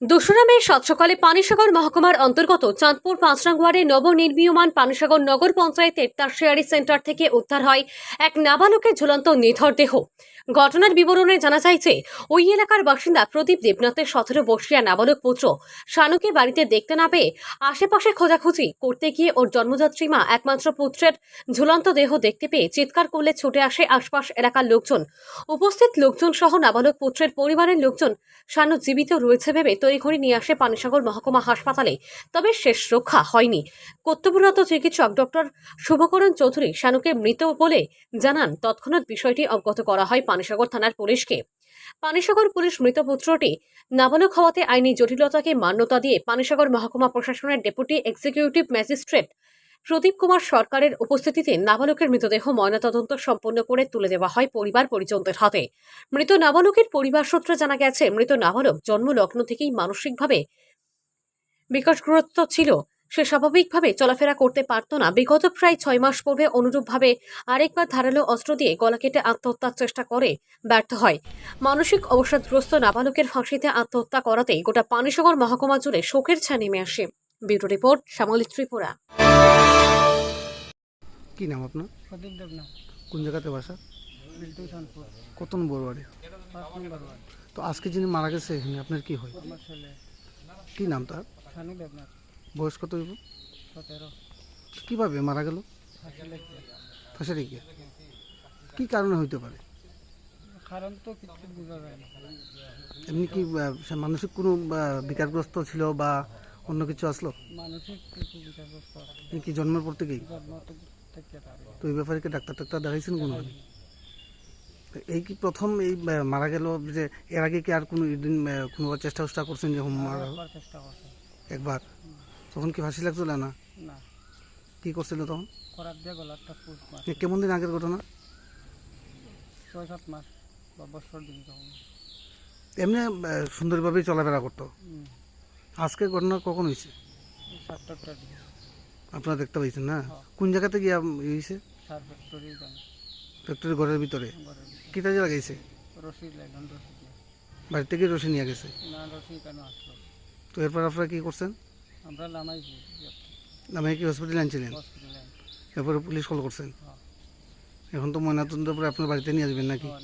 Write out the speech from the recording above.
দোসরা মে সাত সকালে পানিসাগর মহকুমার অন্তর্গত চাঁদপুর ৫ নং ওয়ার্ডে নবনির্মীয়মান পানিসাগর নগর পঞ্চায়েতের টারশিয়ারি সেন্টার থেকে উদ্ধার হয় এক নাবালকের ঝুলন্ত নিথর দেহ। ঘটনার বিবরণে জানা যায় যে ওই এলাকার বাসিন্দা প্রদীপ দেবনাথের ১৭ বর্ষীয় নাবালক পুত্র শানুকে বাড়িতে দেখতে না পেয়ে আশেপাশে খোঁজাখুঁজি করতে গিয়ে ওর জন্মদাত্রী মা একমাত্র পুত্রের ঝুলন্ত দেহ দেখতে পেয়ে চিৎকার করলে ছুটে আসে আশপাশ এলাকার লোকজন। উপস্থিত লোকজন সহ নাবালক পুত্রের পরিবারের লোকজন শানু জীবিত রয়েছে ভেবে তড়িঘড়ি নিয়ে আসে পানিসাগর মহকুমা হাসপাতালে। তবে শেষ রক্ষা হয়নি। কর্তব্যরত চিকিৎসক ডক্টর শুভকরণ চৌধুরী শানুকে মৃত বলে জানান। তৎক্ষণাৎ বিষয়টি অবগত করা হয় পানিসাগর থানার পুলিশকে। পানিসাগর পুলিশ মৃত পুত্রটি নাবালক হওয়াতে আইনি জটিলতাকে মান্যতা দিয়ে পানিসাগর মহকুমা প্রশাসনের ডেপুটি এক্সিকিউটিভ ম্যাজিস্ট্রেট প্রদীপ কুমার সরকারের উপস্থিতিতে নাবালকের মৃতদেহ ময়নাতদন্ত সম্পন্ন করে তুলে দেওয়া হয় পরিবার পরিজনদের হাতে। মৃত নাবালকের পরিবার সূত্রে জানা গেছে, মৃত নাবালক জন্মলগ্ন থেকেই মানসিকভাবে বিকাশগ্রস্ত ছিল। সে স্বাভাবিকভাবে চলাফেরা করতে পারত না। বিগত প্রায় ৬ মাস পূর্বে অনুরূপভাবে আরেকবার ধারালো অস্ত্র দিয়ে গলা কেটে আত্মহত্যার চেষ্টা করে ব্যর্থ হয়। মানসিক অবসাদগ্রস্ত নাবালকের ফাঁসিতে আত্মহত্যা করাতে গোটা পানিসাগর মহকুমা জুড়ে শোকের ছায়া নেমে আসে। Bureau report, Shyamali Tripura. কি নাম আপনার? প্রদীপ দেবনাথ, কোন জায়গাতে বাসা? বিল্টু চাঁদপুর, কত নম্বর ওয়ার্ডে? ৫ নম্বর ওয়ার্ড। তো আজকে যিনি মারা গেছে এখানে আপনার কি হয়? আমার ছেলে কি নাম তার? শানু দেবনাথ, বয়স কত হইব? ১৭। কিভাবে মারা গেল? আসলে ফাঁসে গিয়ে কি কারণে হইতে পারে? কারণ তো কিছু বোঝা যায় না। এমনি কি সে মানসিক কোনো বিকারগ্রস্ত ছিল বা অন্য কিছু আসলো? মানসিক কিছু বিকারগ্রস্ত আছে। এই কি জন্মের পর থেকেই? জন্ম থেকে তার তো এই ব্যাপারে কি ডাক্তার দেখাইছেন কোনো? এই কি প্রথম এই মারা গেল? যে এর আগে কি আর কোনো দিন কোনো চেষ্টা করছেন যে মারা? একবার চেষ্টা করছে, একবার। তখন কি ফাঁসি লাগছিল না? না কি করছিল তখন? করার দিয়ে গলাটা পুষ মাস, কেমন দিন আগের ঘটনা? ৬-৭ মাস বা বছর দিন তখন। এমনি সুন্দরভাবেই চলাফেরা করতো। হুম, আজকে ঘটনা কখন হয়েছে? ৭টা দিন আপনারা দেখতে পাইছেন না? হ্যাঁ। কোন জায়গাতে গিয়ে হয়েছে? সার ফ্যাক্টরি জানে ফ্যাক্টরি ঘরের ভিতরে ঘরের ভিতরে। কি কাজে লাগাইছে? রশিদ লাইলাম, রশিদ নেই। বাড়ি থেকে রসি নিয়ে গেছে। না রশিদ কেন আসলো? তো এরপর আপনারা কি করছেন? আমরা নামাইছি আমি কি হসপিটালে আনছিলেন? হসপিটালে। এরপরে পুলিশ কল করছেন। হ্যাঁ, এখন তো ময়নাতদন্তের পরে আপনার বাড়িতে নিয়ে আসবেন নাকি? হ্যাঁ,